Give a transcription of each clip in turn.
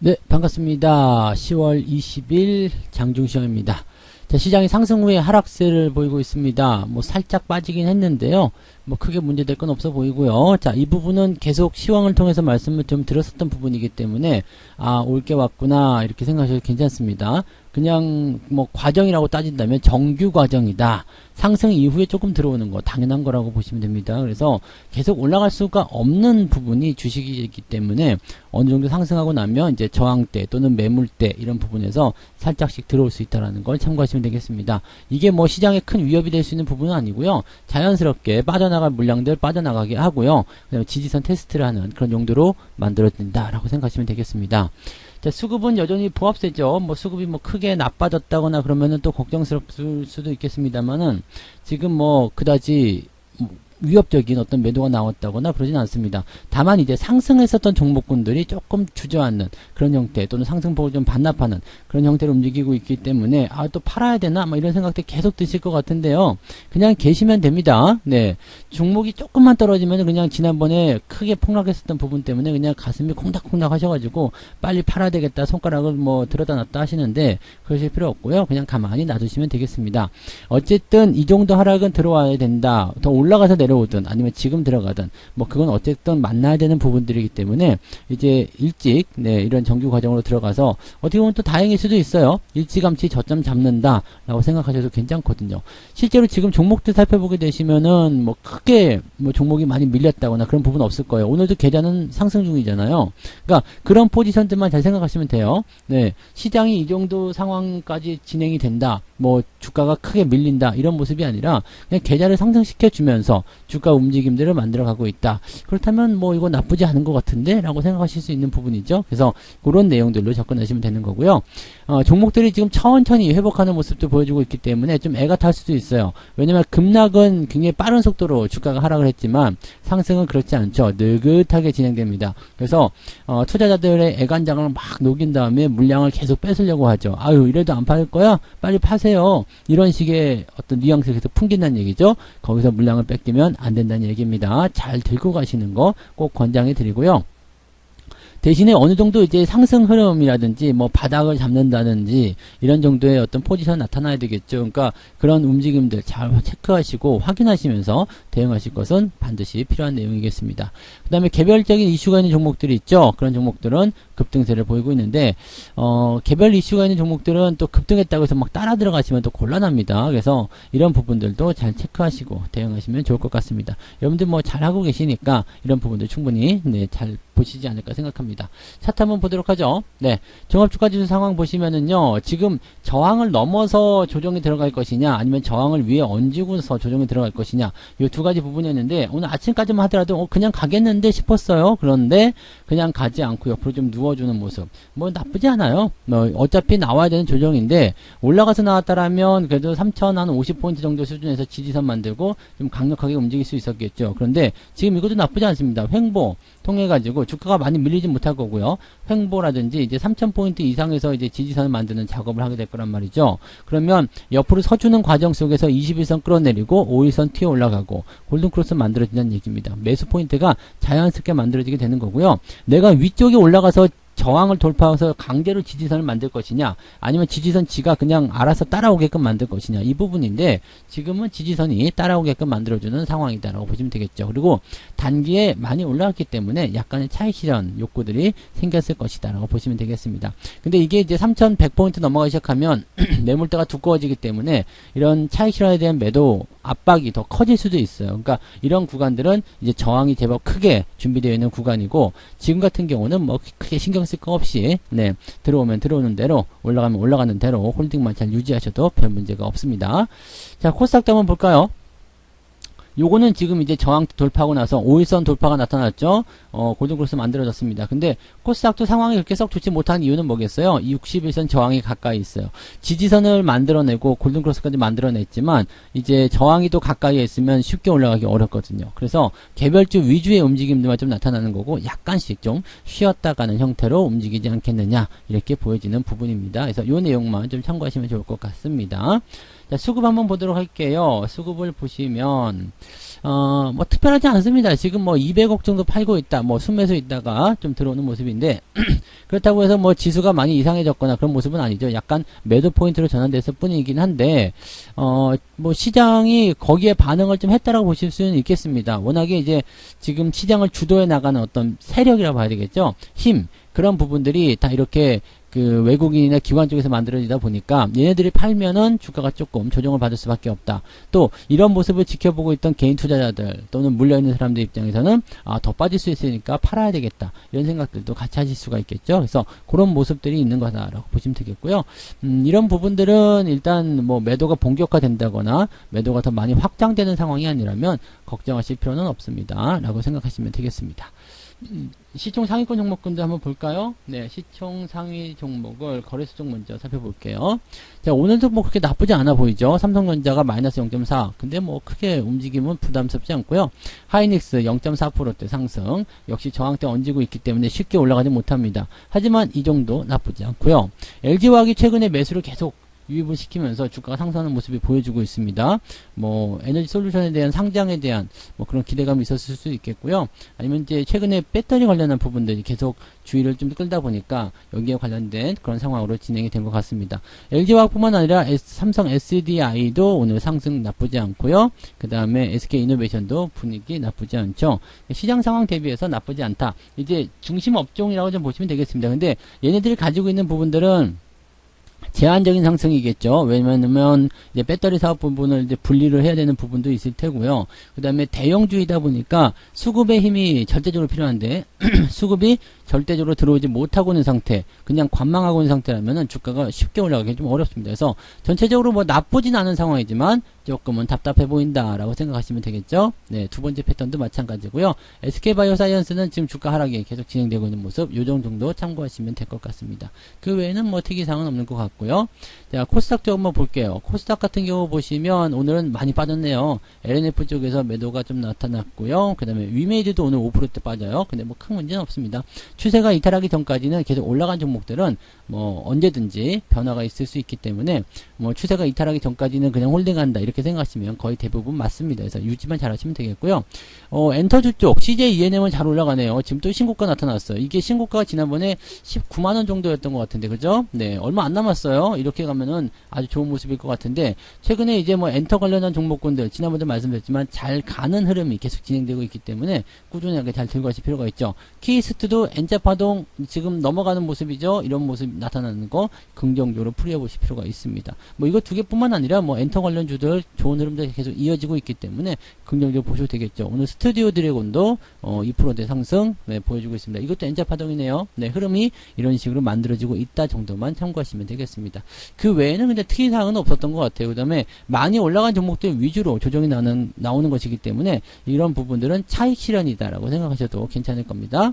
네, 반갑습니다. 10월 20일 장중시험입니다. 자, 시장이 상승 후에 하락세를 보이고 있습니다. 뭐 살짝 빠지긴 했는데요. 뭐 크게 문제될 건 없어 보이고요. 자, 이 부분은 계속 시황을 통해서 말씀을 좀 드렸었던 부분이기 때문에 올 게 왔구나 이렇게 생각하셔도 괜찮습니다. 그냥 뭐 과정이라고 따진다면 정규 과정이다. 상승 이후에 조금 들어오는 거 당연한 거라고 보시면 됩니다. 그래서 계속 올라갈 수가 없는 부분이 주식이기 때문에 어느 정도 상승하고 나면 이제 저항대 또는 매물대 이런 부분에서 살짝씩 들어올 수 있다는 걸 참고하시면 되겠습니다. 이게 뭐 시장에 큰 위협이 될 수 있는 부분은 아니고요. 자연스럽게 빠져나갈 물량들 빠져나가게 하고요. 그다음에 지지선 테스트를 하는 그런 용도로 만들어진다라고 생각하시면 되겠습니다. 자, 수급은 여전히 보합세죠. 뭐 수급이 뭐 크게 나빠졌다거나 그러면은 또 걱정스럽을 수도 있겠습니다만은 지금 뭐 그다지 위협적인 어떤 매도가 나왔다거나 그러진 않습니다. 다만 이제 상승했었던 종목군들이 조금 주저앉는 그런 형태 또는 상승폭을 좀 반납하는 그런 형태로 움직이고 있기 때문에 또 팔아야 되나 뭐 이런 생각들 계속 드실 것 같은데요. 그냥 계시면 됩니다. 네, 종목이 조금만 떨어지면 그냥 지난번에 크게 폭락했었던 부분 때문에 그냥 가슴이 콩닥콩닥 하셔가지고 빨리 팔아야 되겠다 손가락을 뭐 들어다 놨다 하시는데 그러실 필요 없고요. 그냥 가만히 놔두시면 되겠습니다. 어쨌든 이 정도 하락은 들어와야 된다. 더 올라가서 내려오든 아니면 지금 들어가든 뭐 그건 어쨌든 만나야 되는 부분들이기 때문에 이제 일찍 이런 정규 과정으로 들어가서 어떻게 보면 또 다행일 수도 있어요. 일찌감치 저점 잡는다 라고 생각하셔도 괜찮거든요. 실제로 지금 종목들 살펴보게 되시면은 뭐 크게 뭐 종목이 많이 밀렸다거나 그런 부분 없을 거예요. 오늘도 계좌는 상승 중이잖아요. 그러니까 그런 포지션들만 잘 생각하시면 돼요. 네, 시장이 이 정도 상황까지 진행이 된다. 뭐 주가가 크게 밀린다 이런 모습이 아니라 그냥 계좌를 상승시켜 주면서 주가 움직임들을 만들어가고 있다. 그렇다면 뭐 이거 나쁘지 않은 것 같은데 라고 생각하실 수 있는 부분이죠. 그래서 그런 내용들로 접근하시면 되는 거고요. 종목들이 지금 천천히 회복하는 모습도 보여주고 있기 때문에 좀 애가 탈 수도 있어요. 왜냐면 급락은 굉장히 빠른 속도로 주가가 하락을 했지만 상승은 그렇지 않죠. 느긋하게 진행됩니다. 그래서 투자자들의 애간장을 막 녹인 다음에 물량을 계속 뺏으려고 하죠. 아유 이래도 안 팔 거야? 빨리 파세요. 이런 식의 어떤 뉘앙스를 계속 풍긴다는 얘기죠. 거기서 물량을 뺏기면 안 된다는 얘기입니다. 잘 들고 가시는 거 꼭 권장해 드리고요. 대신에 어느 정도 이제 상승 흐름이라든지 뭐 바닥을 잡는다든지 이런 정도의 어떤 포지션 나타나야 되겠죠. 그러니까 그런 움직임들 잘 체크하시고 확인하시면서 대응하실 것은 반드시 필요한 내용이겠습니다. 그 다음에 개별적인 이슈가 있는 종목들이 있죠. 그런 종목들은 급등세를 보이고 있는데 개별 이슈가 있는 종목들은 또 급등했다고 해서 막 따라 들어가시면 또 곤란합니다. 그래서 이런 부분들도 잘 체크하시고 대응하시면 좋을 것 같습니다. 여러분들 뭐 잘하고 계시니까 이런 부분들 충분히 잘 보시지 않을까 생각합니다. 차트 한번 보도록 하죠. 네, 종합주가지수 상황 보시면은요, 지금 저항을 넘어서 조정이 들어갈 것이냐, 아니면 저항을 위에 얹고서 조정이 들어갈 것이냐, 이 두 가지 부분이었는데 오늘 아침까지만 하더라도 그냥 가겠는데 싶었어요. 그런데 그냥 가지 않고 옆으로 좀 누워주는 모습, 뭐 나쁘지 않아요. 뭐 어차피 나와야 되는 조정인데 올라가서 나왔다라면 그래도 3,050포인트 정도 수준에서 지지선 만들고 좀 강력하게 움직일 수 있었겠죠. 그런데 지금 이것도 나쁘지 않습니다. 횡보 통해 가지고 주가가 많이 밀리지 못할 거고요. 횡보라든지 이제 3,000포인트 이상에서 이제 지지선을 만드는 작업을 하게 될 거란 말이죠. 그러면 옆으로 서주는 과정 속에서 21선 끌어내리고 5일선 튀어 올라가고 골든크로스 만들어진다는 얘기입니다. 매수 포인트가 자연스럽게 만들어지게 되는 거고요. 내가 위쪽에 올라가서 저항을 돌파해서 강제로 지지선을 만들 것이냐, 아니면 지지선 지가 그냥 알아서 따라오게끔 만들 것이냐, 이 부분인데 지금은 지지선이 따라오게끔 만들어주는 상황이다라고 보시면 되겠죠. 그리고 단기에 많이 올라갔기 때문에 약간의 차익 실현 욕구들이 생겼을 것이다라고 보시면 되겠습니다. 근데 이게 이제 3,100포인트 넘어가기 시작하면 매물대가 두꺼워지기 때문에 이런 차익 실현에 대한 매도 압박이 더 커질 수도 있어요. 그러니까 이런 구간들은 이제 저항이 제법 크게 준비되어 있는 구간이고, 지금 같은 경우는 뭐 크게 신경 쓸 거 없이 들어오면 들어오는 대로 올라가면 올라가는 대로 홀딩만 잘 유지하셔도 별 문제가 없습니다. 자, 코스닥도 한번 볼까요? 요거는 지금 이제 저항 돌파하고 나서 5일선 돌파가 나타났죠. 골든크로스 만들어졌습니다. 근데 코스닥도 상황이 그렇게 썩 좋지 못한 이유는 뭐겠어요? 61선 저항이 가까이 있어요. 지지선을 만들어내고 골든크로스까지 만들어냈지만 이제 저항이 또 가까이에 있으면 쉽게 올라가기 어렵거든요. 그래서 개별주 위주의 움직임들만 좀 나타나는 거고 약간씩 좀 쉬었다 가는 형태로 움직이지 않겠느냐 이렇게 보여지는 부분입니다. 그래서 요 내용만 좀 참고하시면 좋을 것 같습니다. 자, 수급 한번 보도록 할게요. 수급을 보시면 뭐 특별하지 않습니다. 지금 뭐 200억 정도 팔고 있다. 뭐 순매수 있다가 좀 들어오는 모습인데 그렇다고 해서 뭐 지수가 많이 이상해졌거나 그런 모습은 아니죠. 약간 매도 포인트로 전환됐을 뿐이긴 한데 뭐 시장이 거기에 반응을 좀 했다라고 보실 수는 있겠습니다. 워낙에 이제 지금 시장을 주도해 나가는 어떤 세력이라고 봐야 되겠죠. 힘 그런 부분들이 다 이렇게 그 외국인이나 기관 쪽에서 만들어지다 보니까 얘네들이 팔면은 주가가 조금 조정을 받을 수밖에 없다. 또 이런 모습을 지켜보고 있던 개인 투자자들 또는 물려있는 사람들 입장에서는 더 빠질 수 있으니까 팔아야 되겠다. 이런 생각들도 같이 하실 수가 있겠죠. 그래서 그런 모습들이 있는 거다라고 보시면 되겠고요. 이런 부분들은 일단 뭐 매도가 본격화된다거나 매도가 더 많이 확장되는 상황이 아니라면 걱정하실 필요는 없습니다. 라고 생각하시면 되겠습니다. 시총 상위권 종목군도 한번 볼까요? 네, 시총 상위 종목을 거래소 쪽 먼저 살펴볼게요. 자, 오늘도 뭐 그렇게 나쁘지 않아 보이죠? 삼성전자가 마이너스 0.4. 근데 뭐 크게 움직임은 부담스럽지 않고요. 하이닉스 0.4%대 상승. 역시 저항대 얹고 있기 때문에 쉽게 올라가지 못합니다. 하지만 이 정도 나쁘지 않고요. LG화학이 최근에 매수를 계속 유입을 시키면서 주가가 상승하는 모습이 보여주고 있습니다. 뭐 에너지 솔루션에 대한 상장에 대한 뭐 그런 기대감이 있었을 수 있겠고요. 아니면 이제 최근에 배터리 관련한 부분들이 계속 주의를 좀 끌다 보니까 여기에 관련된 그런 상황으로 진행이 된 것 같습니다. LG화학뿐만 아니라 삼성 SDI도 오늘 상승 나쁘지 않고요. 그 다음에 SK이노베이션도 분위기 나쁘지 않죠. 시장 상황 대비해서 나쁘지 않다. 이제 중심 업종이라고 좀 보시면 되겠습니다. 근데 얘네들이 가지고 있는 부분들은 제한적인 상승이겠죠. 왜냐면 이제 배터리 사업 부분을 이제 분리를 해야 되는 부분도 있을 테고요. 그 다음에 대형주이다 보니까 수급의 힘이 절대적으로 필요한데 수급이 절대적으로 들어오지 못하고 있는 상태, 그냥 관망하고 있는 상태라면은 주가가 쉽게 올라가기 좀 어렵습니다. 그래서 전체적으로 뭐 나쁘진 않은 상황이지만 조금은 답답해 보인다라고 생각하시면 되겠죠. 네, 두 번째 패턴도 마찬가지고요. SK바이오사이언스는 지금 주가 하락이 계속 진행되고 있는 모습, 요정 정도 참고하시면 될 것 같습니다. 그 외에는 뭐 특이사항은 없는 것 같고요. 자, 코스닥 쪽 한번 볼게요. 코스닥 같은 경우 보시면 오늘은 많이 빠졌네요. LNF 쪽에서 매도가 좀 나타났고요. 그 다음에 위메이드도 오늘 5%대 빠져요. 근데 뭐 큰 문제는 없습니다. 추세가 이탈하기 전까지는 계속 올라간 종목들은 뭐 언제든지 변화가 있을 수 있기 때문에 뭐 추세가 이탈하기 전까지는 그냥 홀딩한다 이렇게 생각하시면 거의 대부분 맞습니다. 그래서 유지만 잘 하시면 되겠고요. 엔터주 쪽 CJ ENM은 잘 올라가네요. 지금 또 신고가 나타났어요. 이게 신고가가 지난번에 19만원 정도였던 것 같은데 그죠? 네, 얼마 안 남았어요. 이렇게 가면은 아주 좋은 모습일 것 같은데 최근에 이제 뭐 엔터 관련한 종목군들 지난번에 말씀드렸지만 잘 가는 흐름이 계속 진행되고 있기 때문에 꾸준하게 잘 들고 가실 필요가 있죠. 키스트도 N자 파동 지금 넘어가는 모습이죠. 이런 모습 나타나는 거 긍정적으로 풀이해 보실 필요가 있습니다. 뭐 이거 두 개뿐만 아니라 뭐 엔터 관련주들 좋은 흐름들이 계속 이어지고 있기 때문에 긍정적으로 보셔도 되겠죠. 오늘 스튜디오 드래곤도 2%대 상승 보여주고 있습니다. 이것도 N자 파동이네요. 네, 흐름이 이런 식으로 만들어지고 있다 정도만 참고하시면 되겠습니다. 그 외에는 근데 특이사항은 없었던 것 같아요. 그 다음에 많이 올라간 종목들 위주로 조정이 나오는 것이기 때문에 이런 부분들은 차익 실현이다라고 생각하셔도 괜찮을 겁니다.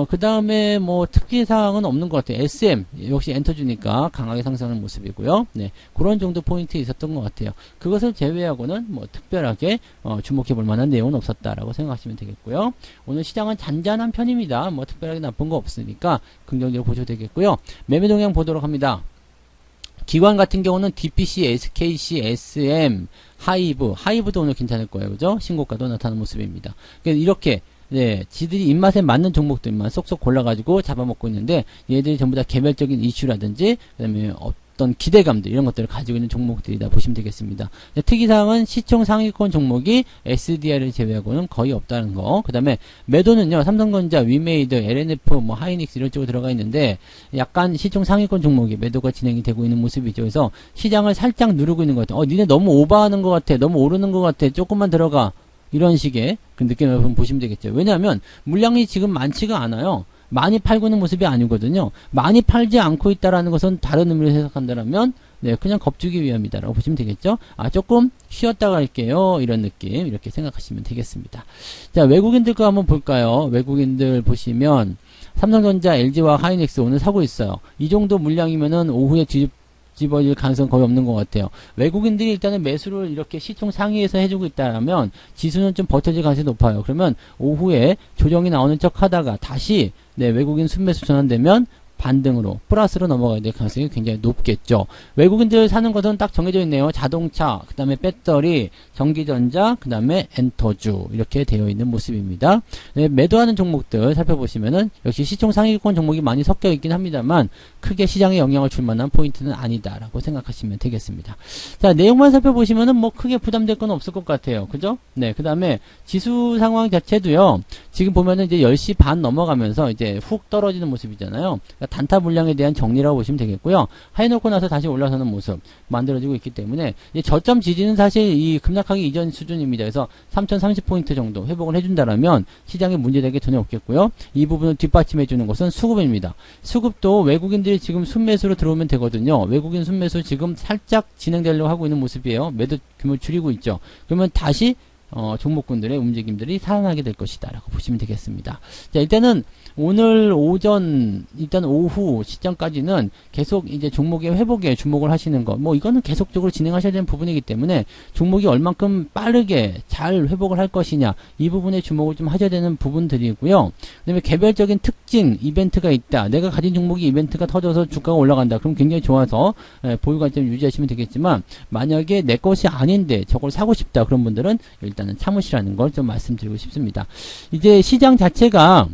그 다음에 뭐 특이사항은 없는 것 같아요. SM 역시 엔터주니까 강하게 상승하는 모습이고요. 네, 그런 정도 포인트 있었던 것 같아요. 그것을 제외하고는 뭐 특별하게 주목해 볼 만한 내용은 없었다라고 생각하시면 되겠고요. 오늘 시장은 잔잔한 편입니다. 뭐 특별하게 나쁜 거 없으니까 긍정적으로 보셔도 되겠고요. 매매 동향 보도록 합니다. 기관 같은 경우는 DPC, SKC, SM, 하이브도 오늘 괜찮을 거예요. 그죠? 신고가도 나타나는 모습입니다. 그래서 이렇게 네, 지들이 입맛에 맞는 종목들만 쏙쏙 골라가지고 잡아먹고 있는데 얘들이 전부 다 개별적인 이슈라든지 그다음에 어떤 기대감들 이런 것들을 가지고 있는 종목들이다 보시면 되겠습니다. 특이사항은 시총 상위권 종목이 SDI를 제외하고는 거의 없다는 거. 그 다음에 매도는요, 삼성전자, 위메이드, LNF, 뭐 하이닉스 이런 쪽으로 들어가 있는데 약간 시총 상위권 종목이 매도가 진행이 되고 있는 모습이죠. 그래서 시장을 살짝 누르고 있는 것 같아요. 니네 너무 오버하는 것 같아, 너무 오르는 것 같아, 조금만 들어가. 이런 식의 그 느낌을 한번 보시면 되겠죠. 왜냐하면 물량이 지금 많지가 않아요. 많이 팔고 있는 모습이 아니거든요. 많이 팔지 않고 있다라는 것은 다른 의미로 해석한다면 네, 그냥 겁주기 위함이다라고 보시면 되겠죠. 조금 쉬었다 갈게요. 이런 느낌 이렇게 생각하시면 되겠습니다. 자, 외국인들 거 한번 볼까요? 외국인들 보시면 삼성전자, LG화학, 하이닉스 오늘 사고 있어요. 이 정도 물량이면은 오후에 뒤집어질 가능성 거의 없는 것 같아요. 외국인들이 일단은 매수를 이렇게 시총 상위에서 해주고 있다면 지수는 좀 버텨질 가능성이 높아요. 그러면 오후에 조정이 나오는 척 하다가 다시 네, 외국인 순매수 전환되면 반등으로 플러스로 넘어가야 될 가능성이 굉장히 높겠죠. 외국인들 사는 것은 딱 정해져 있네요. 자동차, 그 다음에 배터리, 전기전자, 그 다음에 엔터주 이렇게 되어 있는 모습입니다. 네, 매도하는 종목들 살펴보시면은 역시 시총 상위권 종목이 많이 섞여 있긴 합니다만 크게 시장에 영향을 줄 만한 포인트는 아니다라고 생각하시면 되겠습니다. 자, 내용만 살펴보시면은 뭐 크게 부담될 건 없을 것 같아요. 그죠? 네, 그 다음에 지수 상황 자체도요. 지금 보면은 이제 10시 반 넘어가면서 이제 훅 떨어지는 모습이잖아요. 그러니까 단타 물량에 대한 정리라고 보시면 되겠고요. 해놓고 나서 다시 올라서는 모습 만들어지고 있기 때문에 이제 저점 지지는 사실 이 급락하기 이전 수준입니다. 그래서 3030포인트 정도 회복을 해준다라면 시장에 문제될 게 전혀 없겠고요. 이 부분을 뒷받침해 주는 것은 수급입니다. 수급도 외국인들이 지금 순매수로 들어오면 되거든요. 외국인 순매수 지금 살짝 진행되려고 하고 있는 모습이에요. 매도 규모 줄이고 있죠. 그러면 다시 종목군들의 움직임들이 살아나게 될 것이다 라고 보시면 되겠습니다. 자, 일단은 오늘 오전 일단 오후 시점까지는 계속 이제 종목의 회복에 주목을 하시는 것, 뭐 이거는 계속적으로 진행하셔야 되는 부분이기 때문에 종목이 얼만큼 빠르게 잘 회복을 할 것이냐 이 부분에 주목을 좀 하셔야 되는 부분들이고요. 그 다음에 개별적인 특징 이벤트가 있다. 내가 가진 종목이 이벤트가 터져서 주가가 올라간다. 그럼 굉장히 좋아서 보유 관점 유지하시면 되겠지만 만약에 내 것이 아닌데 저걸 사고 싶다 그런 분들은 일단은 참으시라는 걸 좀 말씀드리고 싶습니다. 이제 시장 자체가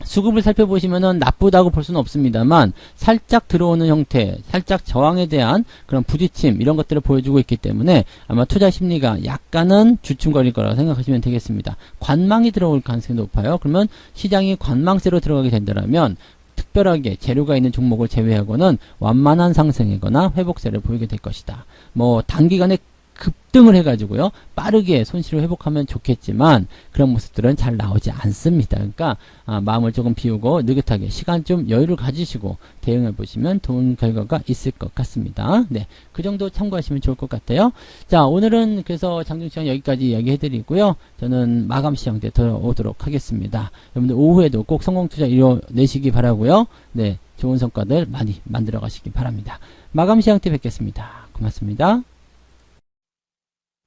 수급을 살펴보시면은 나쁘다고 볼 수는 없습니다만 살짝 들어오는 형태, 살짝 저항에 대한 그런 부딪힘 이런 것들을 보여주고 있기 때문에 아마 투자 심리가 약간은 주춤거릴 거라고 생각하시면 되겠습니다. 관망이 들어올 가능성이 높아요. 그러면 시장이 관망세로 들어가게 된다면 특별하게 재료가 있는 종목을 제외하고는 완만한 상승이거나 회복세를 보이게 될 것이다. 뭐 단기간에 급등을 해가지고요 빠르게 손실을 회복하면 좋겠지만 그런 모습들은 잘 나오지 않습니다. 그러니까 마음을 조금 비우고 느긋하게 시간 좀 여유를 가지시고 대응해 보시면 좋은 결과가 있을 것 같습니다. 네, 그 정도 참고하시면 좋을 것 같아요. 자, 오늘은 그래서 장중시장 여기까지 이야기해 드리고요. 저는 마감 시장 때 들어오도록 하겠습니다. 여러분들 오후에도 꼭 성공투자 이뤄내시기 바라고요. 네, 좋은 성과들 많이 만들어 가시기 바랍니다. 마감 시장 때 뵙겠습니다. 고맙습니다.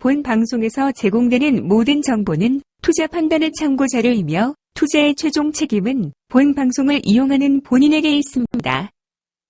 본 방송에서 제공되는 모든 정보는 투자 판단의 참고 자료이며 투자의 최종 책임은 본 방송을 이용하는 본인에게 있습니다.